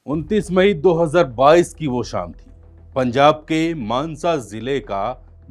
29 मई 2022 की वो शाम थी। पंजाब के मानसा जिले का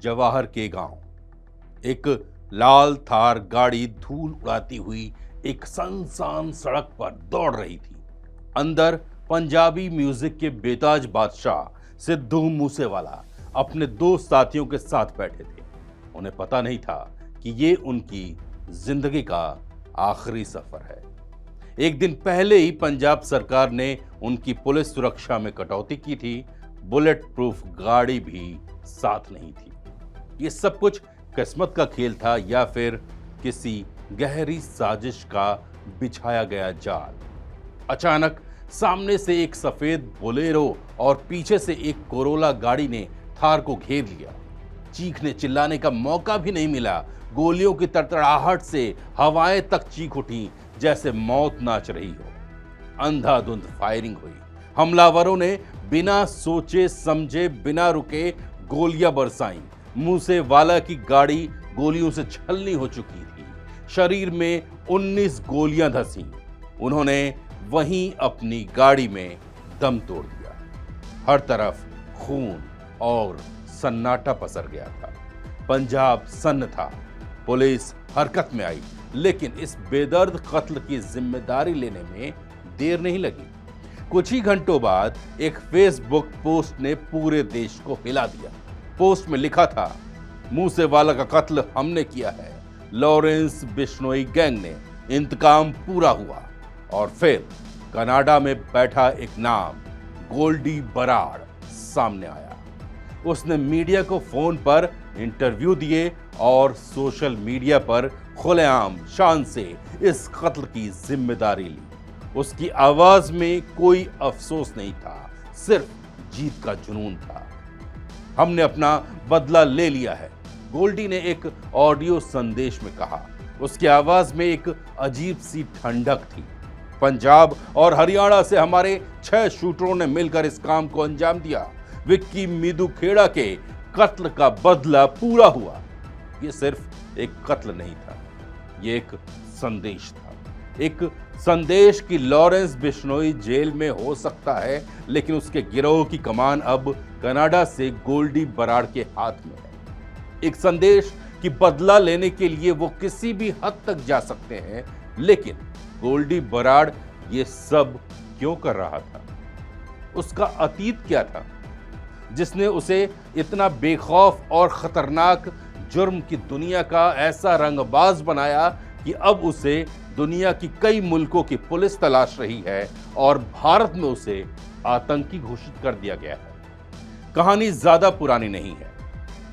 जवाहर के गांव। एक लाल थार गाड़ी धूल उड़ाती हुई एक सुनसान सड़क पर दौड़ रही थी। अंदर पंजाबी म्यूजिक के बेताज बादशाह सिद्धू मूसेवाला अपने दो साथियों के साथ बैठे थे। उन्हें पता नहीं था कि ये उनकी जिंदगी का आखिरी सफर है। एक दिन पहले ही पंजाब सरकार ने उनकी पुलिस सुरक्षा में कटौती की थी। बुलेट प्रूफ गाड़ी भी साथ नहीं थी। ये सब कुछ किस्मत का खेल था या फिर किसी गहरी साजिश का बिछाया गया जाल। अचानक सामने से एक सफेद बोलेरो और पीछे से एक कोरोला गाड़ी ने थार को घेर लिया। चीखने चिल्लाने का मौका भी नहीं मिला। गोलियों की तड़तड़ाहट से हवाएं तक चीख उठी जैसे मौत नाच रही हो। अंधाधुंध फायरिंग हुई। हमलावरों ने बिना सोचे समझे बिना रुके गोलियां बरसाईं। मूसेवाला की गाड़ी गोलियों से छलनी हो चुकी थी। शरीर में 19 गोलियां धंसी। उन्होंने वहीं अपनी गाड़ी में दम तोड़ दिया। हर तरफ खून और सन्नाटा पसर गया था। पंजाब सन्न था। पुलिस हरकत में आई, लेकिन इस बेदर्द कत्ल की जिम्मेदारी लेने में देर नहीं लगी। कुछ ही घंटों बाद एक फेसबुक पोस्ट ने पूरे देश को हिला दिया। पोस्ट में लिखा था, मूसेवाला का कत्ल हमने किया है। लॉरेंस बिश्नोई गैंग ने इंतकाम पूरा हुआ। और फिर कनाडा में बैठा एक नाम, गोल्डी बराड़, सामने आया। उसने मीडिया को फोन पर इंटरव्यू दिए और सोशल मीडिया पर खुलेआम शान से इस कत्ल की जिम्मेदारी ली। उसकी आवाज में कोई अफसोस नहीं था, सिर्फ जीत का जुनून था। हमने अपना बदला ले लिया है, गोल्डी ने एक ऑडियो संदेश में कहा। उसकी आवाज में एक अजीब सी ठंडक थी। पंजाब और हरियाणा से हमारे 6 शूटरों ने मिलकर इस काम को अंजाम दिया। विक्की मीदू खेड़ा के कत्ल का बदला पूरा हुआ। ये सिर्फ एक कत्ल नहीं था, ये एक संदेश था। एक संदेश कि लॉरेंस बिश्नोई जेल में हो सकता है, लेकिन उसके गिरोह की कमान अब कनाडा से गोल्डी बराड़ के हाथ में है। एक संदेश कि बदला लेने के लिए वो किसी भी हद तक जा सकते हैं, लेकिन गोल्डी बराड़ ये सब क्यों कर रहा था? उसका अतीत क्या था जिसने उसे इतना बेखौफ और खतरनाक जुर्म की दुनिया का ऐसा रंगबाज बनाया कि अब उसे दुनिया की कई मुल्कों की पुलिस तलाश रही है और भारत में उसे आतंकी घोषित कर दिया गया है। कहानी ज्यादा पुरानी नहीं है।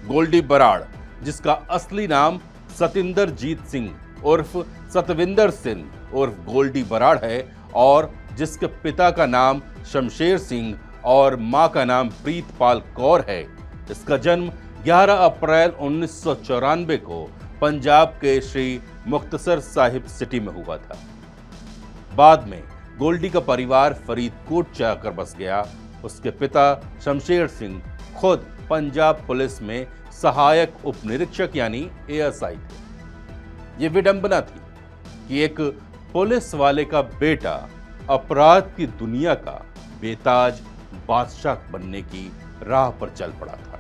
गोल्डी बराड़, जिसका असली नाम सतिंदरजीत सिंह उर्फ सतविंदर सिंह उर्फ गोल्डी बराड़ है और जिसके पिता का नाम शमशेर सिंह और मां का नाम प्रीतपाल कौर है, इसका जन्म 11 अप्रैल 1994 को पंजाब के श्री मुक्तसर साहिब सिटी में हुआ था। बाद में गोल्डी का परिवार फरीदकोट जाकर बस गया। उसके पिता शमशेर सिंह खुद पंजाब पुलिस में सहायक उपनिरीक्षक यानी एएसआई थे। ये विडंबना थी कि एक पुलिस वाले का बेटा अपराध की दुनिया का बेताज बादशाह बनने की राह पर चल पड़ा था।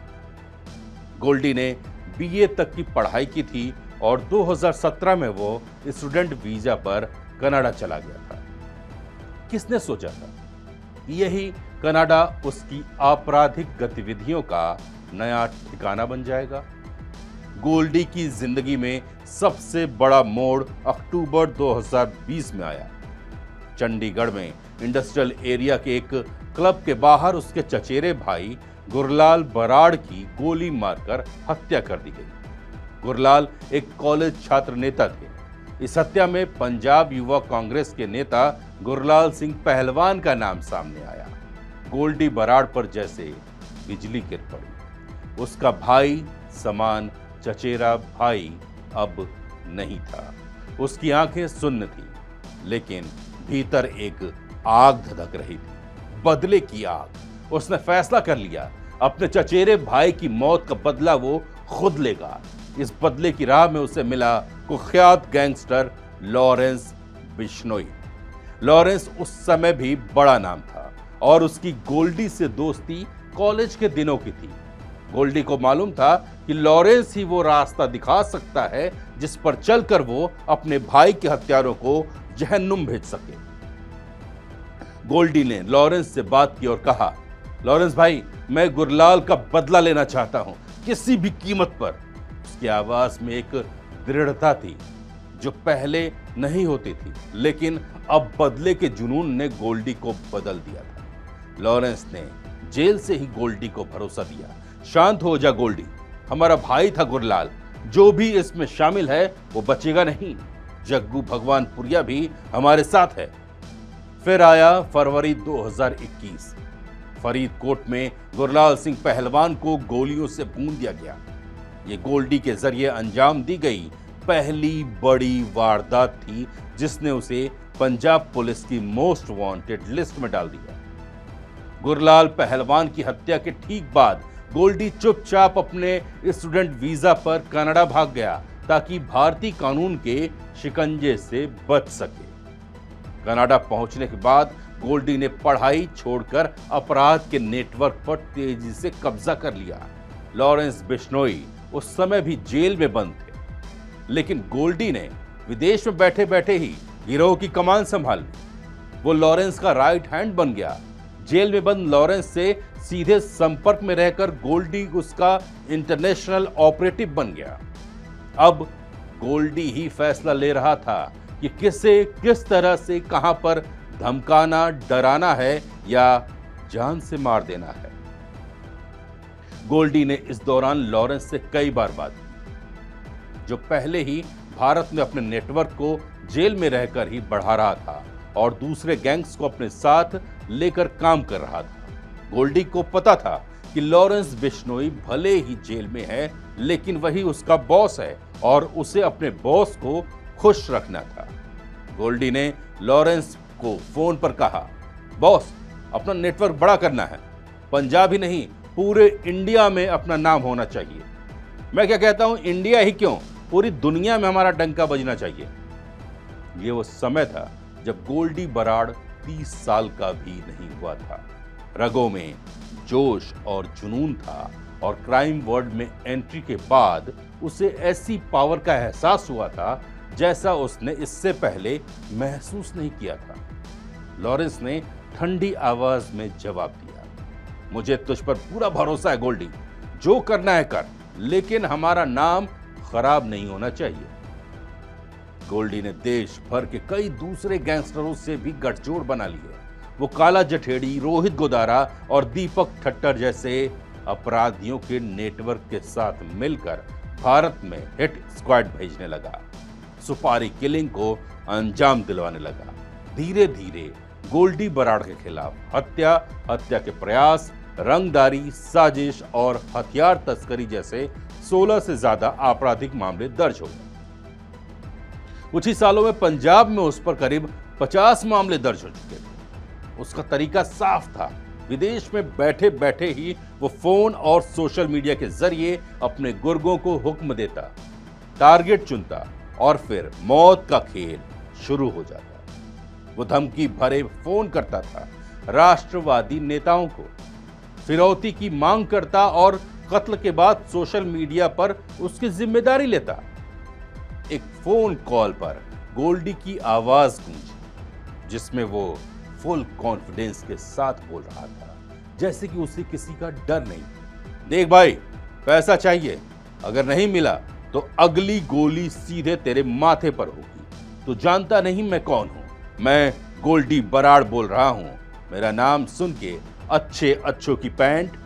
गोल्डी ने बीए तक की पढ़ाई की थी और 2017 में वो स्टूडेंट वीजा पर कनाडा चला गया था। किसने सोचा था यही कनाडा उसकी आपराधिक गतिविधियों का नया ठिकाना बन जाएगा? गोल्डी की जिंदगी में सबसे बड़ा मोड़ अक्टूबर 2020 में आया। चंडीगढ़ में इंडस्ट्रियल एरिया के एक क्लब के बाहर उसके चचेरे भाई गुरलाल बराड़ की गोली मारकर हत्या कर दी गई। गुरलाल एक कॉलेज छात्र नेता थे। इस हत्या में पंजाब युवा कांग्रेस के नेता गुरलाल सिंह पहलवान का नाम सामने आया। गोल्डी बराड़ पर जैसे बिजली गिर पड़ी। उसका भाई समान चचेरा भाई अब नहीं था। उसकी आंखें सुन्न थी, लेकिन भीतर एक आग धधक रही थी, बदले की आग। उसने फैसला कर लिया, अपने चचेरे भाई की मौत का बदला वो खुद लेगा। इस बदले की राह में उसे मिला कुख्यात गैंगस्टर लॉरेंस बिश्नोई। लॉरेंस उस समय भी बड़ा नाम था। और उसकी गोल्डी से दोस्ती कॉलेज के दिनों की थी। गोल्डी को मालूम था कि लॉरेंस ही वो रास्ता दिखा सकता है जिस पर चलकर वो अपने भाई के हत्यारों को जहन्नुम भेज सके। गोल्डी ने लॉरेंस से बात की और कहा, लॉरेंस भाई, मैं गुरलाल का बदला लेना चाहता हूं, किसी भी कीमत पर। उसकी आवाज में एक दृढ़ता थी जो पहले नहीं होती थी, लेकिन अब बदले के जुनून ने गोल्डी को बदल दिया था। लॉरेंस ने जेल से ही गोल्डी को भरोसा दिया। शांत हो जा गोल्डी, हमारा भाई था गुरलाल, जो भी इसमें शामिल है वो बचेगा नहीं। जग्गू भगवानपुरिया भी हमारे साथ है। फिर आया फरवरी 2021। फरीदकोट में गुरलाल सिंह पहलवान को गोलियों से भून दिया गया। ये गोल्डी के जरिए अंजाम दी गई पहली बड़ी वारदात थी जिसने उसे पंजाब पुलिस की मोस्ट वांटेड लिस्ट में डाल दिया। गुरलाल पहलवान की हत्या के ठीक बाद गोल्डी चुपचाप अपने स्टूडेंट वीजा पर कनाडा भाग गया ताकि भारतीय कानून के शिकंजे से बच सके। कनाडा पहुंचने के बाद गोल्डी ने पढ़ाई छोड़कर अपराध के नेटवर्क पर तेजी से कब्जा कर लिया। लॉरेंस बिश्नोई उस समय भी जेल में बंद थे, लेकिन गोल्डी ने विदेश में बैठे बैठे ही गिरोह की कमान संभाल ली। वो लॉरेंस का राइट हैंड बन गया। जेल में बंद लॉरेंस से सीधे संपर्क में रहकर गोल्डी उसका इंटरनेशनल ऑपरेटिव बन गया। अब गोल्डी ही फैसला ले रहा था कि किसे किस तरह से कहां पर धमकाना, डराना है या जान से मार देना है। गोल्डी ने इस दौरान लॉरेंस से कई बार बात की, जो पहले ही भारत में अपने नेटवर्क को जेल में रहकर ही बढ़ा रहा था और दूसरे गैंग्स को अपने साथ लेकर काम कर रहा था। गोल्डी को पता था कि लॉरेंस बिश्नोई भले ही जेल में है, लेकिन वही उसका बॉस है और उसे अपने बॉस को खुश रखना था। गोल्डी ने लॉरेंस को फोन पर कहा, बॉस, अपना नेटवर्क बड़ा करना है, पंजाब ही नहीं पूरे इंडिया में अपना नाम होना चाहिए। मैं क्या कहता हूं, इंडिया ही क्यों, पूरी दुनिया में हमारा डंका बजना चाहिए। ये वो समय था जब गोल्डी बराड़ 30 साल का भी नहीं हुआ था। रगों में जोश और जुनून था और क्राइम वर्ल्ड में एंट्री के बाद उसे ऐसी पावर का एहसास हुआ था जैसा उसने इससे पहले महसूस नहीं किया था। लॉरेंस ने ठंडी आवाज में जवाब दिया, मुझे तुझ पर पूरा भरोसा है गोल्डी, जो करना है कर, लेकिन हमारा नाम खराब नहीं होना चाहिए। गोल्डी ने देश भर के कई दूसरे गैंगस्टरों से भी गठजोड़ बना लिए। वो काला जठेड़ी, रोहित गोदारा और दीपक ठट्टर जैसे अपराधियों के नेटवर्क के साथ मिलकर भारत में हिट स्क्वाड भेजने लगा, सुपारी किलिंग को अंजाम दिलवाने लगा। धीरे धीरे गोल्डी बराड़ के खिलाफ हत्या के प्रयास, रंगदारी, साजिश और हथियार तस्करी जैसे 16 से ज्यादा आपराधिक मामले दर्ज हो गए। कुछ ही सालों में पंजाब में उस पर करीब 50 मामले दर्ज हो चुके थे। उसका तरीका साफ था, विदेश में बैठे बैठे ही वो फोन और सोशल मीडिया के जरिए अपने गुर्गों को हुक्म देता, टारगेट चुनता और फिर मौत का खेल शुरू हो जाता। वो धमकी भरे फोन करता था, राष्ट्रवादी नेताओं को फिरौती की मांग करता और कत्ल के बाद सोशल मीडिया पर उसकी जिम्मेदारी लेता। एक फोन कॉल पर गोल्डी की आवाज गूंजी, जिसमें वो फुल कॉन्फिडेंस के साथ बोल रहा था, जैसे कि उसे किसी का डर नहीं। देख भाई, पैसा चाहिए, अगर नहीं मिला तो अगली गोली सीधे तेरे माथे पर होगी। तो जानता नहीं मैं कौन हूं, मैं गोल्डी बराड़ बोल रहा हूं। मेरा नाम सुन के अच्छों की पैंट।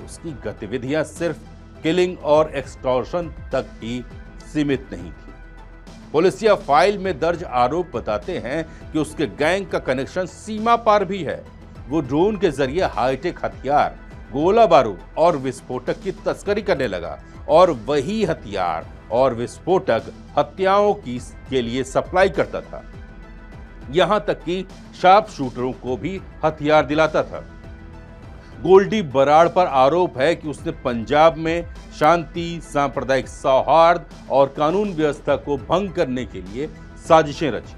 उसकी गतिविधियां सिर्फ किलिंग और एक्सटॉर्शन तक ही सीमित नहीं थी। पुलिसिया फाइल में दर्ज आरोप बताते हैं कि उसके गैंग का कनेक्शन सीमा पार भी है। वो ड्रोन के जरिए हाईटेक हथियार, गोला बारूद और विस्फोटक की तस्करी करने लगा और वही हथियार और विस्फोटक हत्याओं के लिए सप्लाई करता था। यहां तक कि शार्प शूटरों को भी हथियार दिलाता था। गोल्डी बराड़ पर आरोप है कि उसने पंजाब में शांति, सांप्रदायिक सौहार्द और कानून व्यवस्था को भंग करने के लिए साजिशें रची,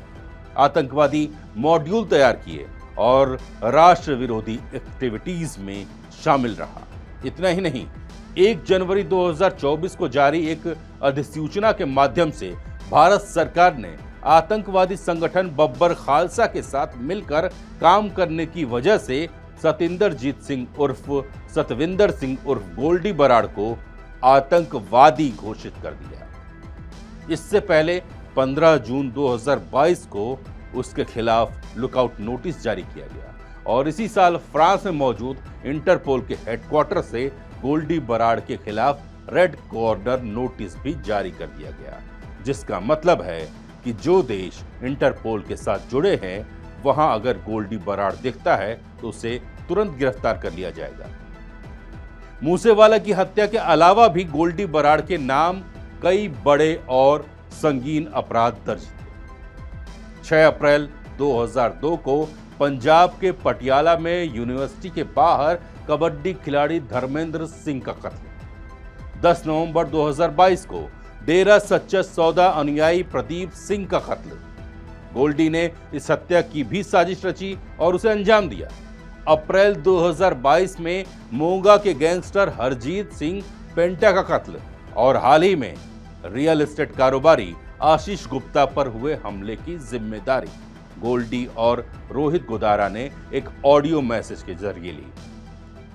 आतंकवादी मॉड्यूल तैयार किए और राष्ट्र विरोधी एक्टिविटीज में शामिल रहा। इतना ही नहीं, 1 जनवरी 2024 को जारी एक अधिसूचना के माध्यम से भारत सरकार ने आतंकवादी संगठन बब्बर खालसा के साथ मिलकर काम करने की वजह से सतिंदरजीत सिंह उर्फ सतविंदर सिंह उर्फ गोल्डी बराड़ को आतंकवादी घोषित कर दिया। इससे पहले 15 जून 2022 को उसके खिलाफ लुकआउट नोटिस जारी किया गया और इसी साल फ्रांस में मौजूद इंटरपोल के हेडक्वार्टर से गोल्डी बराड़ के खिलाफ रेड कॉर्नर नोटिस भी जारी कर दिया गया, जिसका मतलब है कि जो देश इंटरपोल के साथ जुड़े हैं वहां अगर गोल्डी बराड़ दिखता है तो उसे तुरंत गिरफ्तार कर लिया जाएगा। मूसेवाला की हत्या के अलावा भी गोल्डी बराड़ के नाम कई बड़े और संगीन अपराध दर्ज थे। 6 अप्रैल 2002 को पंजाब के पटियाला में यूनिवर्सिटी के बाहर कबड्डी खिलाड़ी धर्मेंद्र सिंह का कत्ल। 10 नवंबर 2022 को डेरा सच्चा सौदा अनुयायी प्रदीप सिंह का कत्ल। गोल्डी ने इस हत्या की भी साजिश रची और उसे अंजाम दिया। अप्रैल 2022 में मोगा के गैंगस्टर हरजीत सिंह पेंटा का कत्ल और हाल ही में रियल एस्टेट कारोबारी आशीष गुप्ता पर हुए हमले की जिम्मेदारी गोल्डी और रोहित गोदारा ने एक ऑडियो मैसेज के जरिए ली।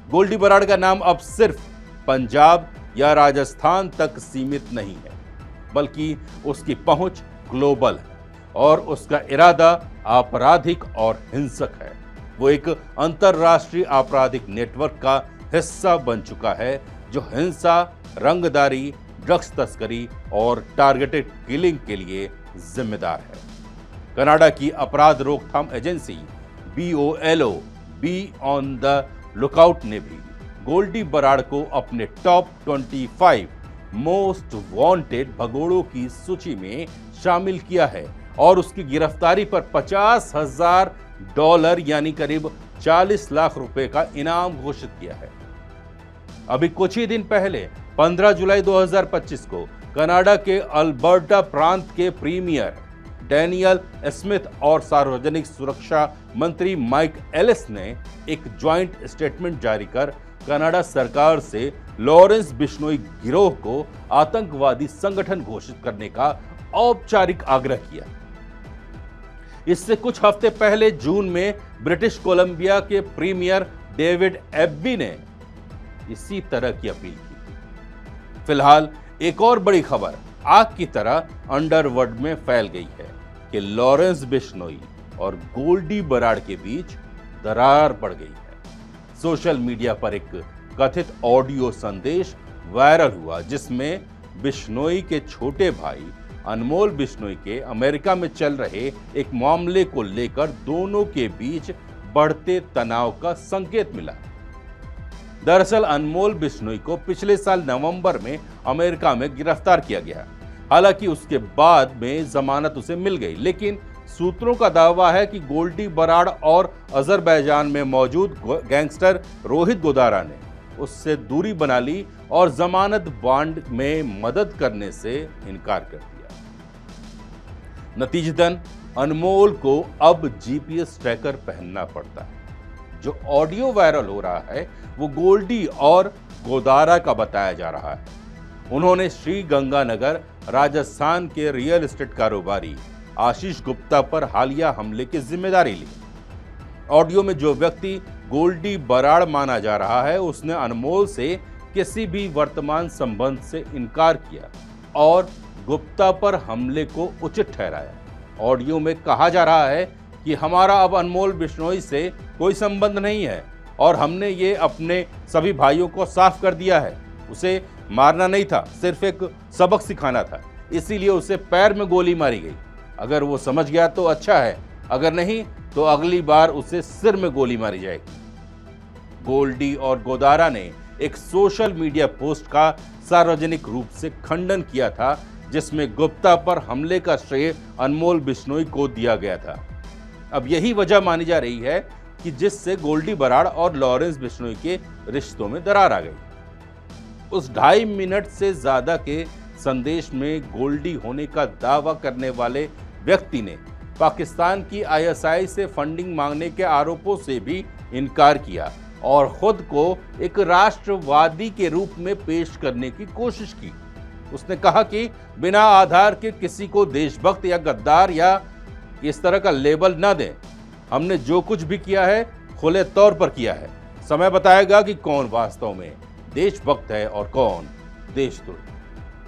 गोल्डी बराड़ का नाम अब सिर्फ पंजाब या राजस्थान तक सीमित नहीं है, बल्कि उसकी पहुंच ग्लोबल है और उसका इरादा आपराधिक और हिंसक है। वो एक अंतरराष्ट्रीय आपराधिक नेटवर्क का हिस्सा बन चुका है जो हिंसा, रंगदारी, ड्रग्स तस्करी और टारगेटेड किलिंग के लिए जिम्मेदार है। कनाडा की अपराध रोकथाम agency BOLO be on the lookout ने भी गोल्डी बराड़ को अपने टॉप 25 मोस्ट वांटेड भगोड़ों की सूची में शामिल किया है और उसकी गिरफ्तारी पर $50,000 यानी करीब 40 लाख रुपए का इनाम घोषित किया है। अभी कुछ ही दिन पहले 15 जुलाई 2025 को कनाडा के अल्बर्टा प्रांत के प्रीमियर डैनियल स्मिथ और सार्वजनिक सुरक्षा मंत्री माइक एलिस ने एक ज्वाइंट स्टेटमेंट जारी कर कनाडा सरकार से लॉरेंस बिश्नोई गिरोह को आतंकवादी संगठन घोषित करने का औपचारिक आग्रह किया। इससे कुछ हफ्ते पहले जून में ब्रिटिश कोलंबिया के प्रीमियर डेविड एब्बी ने इसी तरह की अपील की। फिलहाल एक और बड़ी खबर आग की तरह अंडरवर्ल्ड में फैल गई है कि लॉरेंस बिश्नोई और गोल्डी बराड़ के बीच दरार पड़ गई है। सोशल मीडिया पर एक कथित ऑडियो संदेश वायरल हुआ जिसमें बिश्नोई के छोटे भाई अनमोल बिश्नोई के अमेरिका में चल रहे एक मामले को लेकर दोनों के बीच बढ़ते तनाव का संकेत मिला। दरअसल अनमोल बिश्नोई को पिछले साल नवंबर में अमेरिका में गिरफ्तार किया गया। हालांकि उसके बाद में जमानत उसे मिल गई, लेकिन सूत्रों का दावा है कि गोल्डी बराड़ और अजरबैजान में मौजूद गैंगस्टर रोहित गोदारा ने उससे दूरी बना ली और जमानत बॉन्ड में मदद करने से इनकार कर दिया। नतीजतन अनमोल को अब GPS ट्रैकर पहनना पड़ता है। जो ऑडियो वायरल हो रहा है वो गोल्डी और गोदारा का बताया जा रहा है। उन्होंने श्री गंगानगर राजस्थान के रियल एस्टेट कारोबारी आशीष गुप्ता पर हालिया हमले की जिम्मेदारी ली। ऑडियो में जो व्यक्ति गोल्डी बराड़ माना जा रहा है उसने अनमोल से किसी भी वर्तमान संबंध से इनकार किया और गुप्ता पर हमले को उचित ठहराया। ऑडियो में कहा जा रहा है कि हमारा अब अनमोल बिश्नोई से कोई संबंध नहीं है और हमने ये अपने सभी भाइयों को साफ कर दिया है। उसे मारना नहीं था, सिर्फ एक सबक सिखाना था, इसीलिए उसे पैर में गोली मारी गई। अगर वो समझ गया तो अच्छा है, अगर नहीं तो अगली बार उसे सिर में गोली मारी जाएगी। गोल्डी और गोदारा ने एक सोशल मीडिया पोस्ट का सार्वजनिक रूप से खंडन किया था जिसमें गुप्ता पर हमले का श्रेय अनमोल बिश्नोई को दिया गया था। अब यही वजह मानी जा रही है कि जिससे गोल्डी बराड़ और लॉरेंस बिश्नोई के रिश्तों में दरार आ गई। उस 2.5 मिनट से ज्यादा के संदेश में गोल्डी होने का दावा करने वाले व्यक्ति ने पाकिस्तान की आईएसआई से फंडिंग मांगने के आरोपों से भी इनकार किया और खुद को एक राष्ट्रवादी के रूप में पेश करने की कोशिश की। उसने कहा कि बिना आधार के किसी को देशभक्त या गद्दार या इस तरह का लेबल न दें। हमने जो कुछ भी किया है खुले तौर पर किया है। समय बताएगा कि कौन वास्तव में देशभक्त है और कौन देशद्रोही।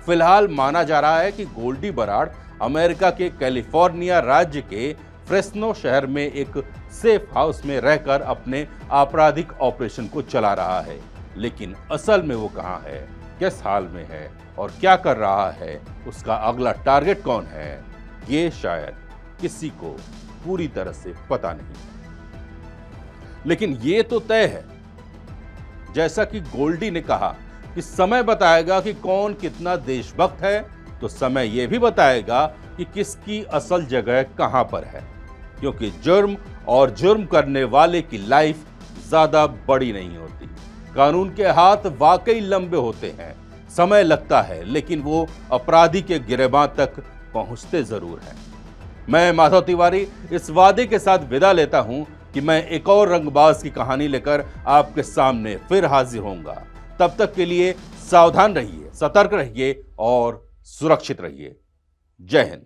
फिलहाल माना जा रहा है कि गोल्डी बराड़ अमेरिका के कैलिफोर्निया राज्य के फ्रेस्नो शहर में एक सेफ हाउस में रहकर अपने आपराधिक ऑपरेशन को चला रहा है, लेकिन असल में वो कहां है, किस हाल में है और क्या कर रहा है, उसका अगला टारगेट कौन है, ये शायद किसी को पूरी तरह से पता नहीं। लेकिन ये तो तय है, जैसा कि गोल्डी ने कहा कि समय बताएगा कि कौन कितना देशभक्त है, तो समय यह भी बताएगा कि किसकी असल जगह कहां पर है, क्योंकि जुर्म और जुर्म करने वाले की लाइफ ज्यादा बड़ी नहीं होती। कानून के हाथ वाकई लंबे होते हैं, समय लगता है, लेकिन वो अपराधी के गिरेबां तक पहुंचते जरूर हैं। मैं माधव तिवारी इस वादे के साथ विदा लेता हूं कि मैं एक और रंगबाज की कहानी लेकर आपके सामने फिर हाजिर होऊंगा। तब तक के लिए सावधान रहिए, सतर्क रहिए और सुरक्षित रहिए। जय हिंद।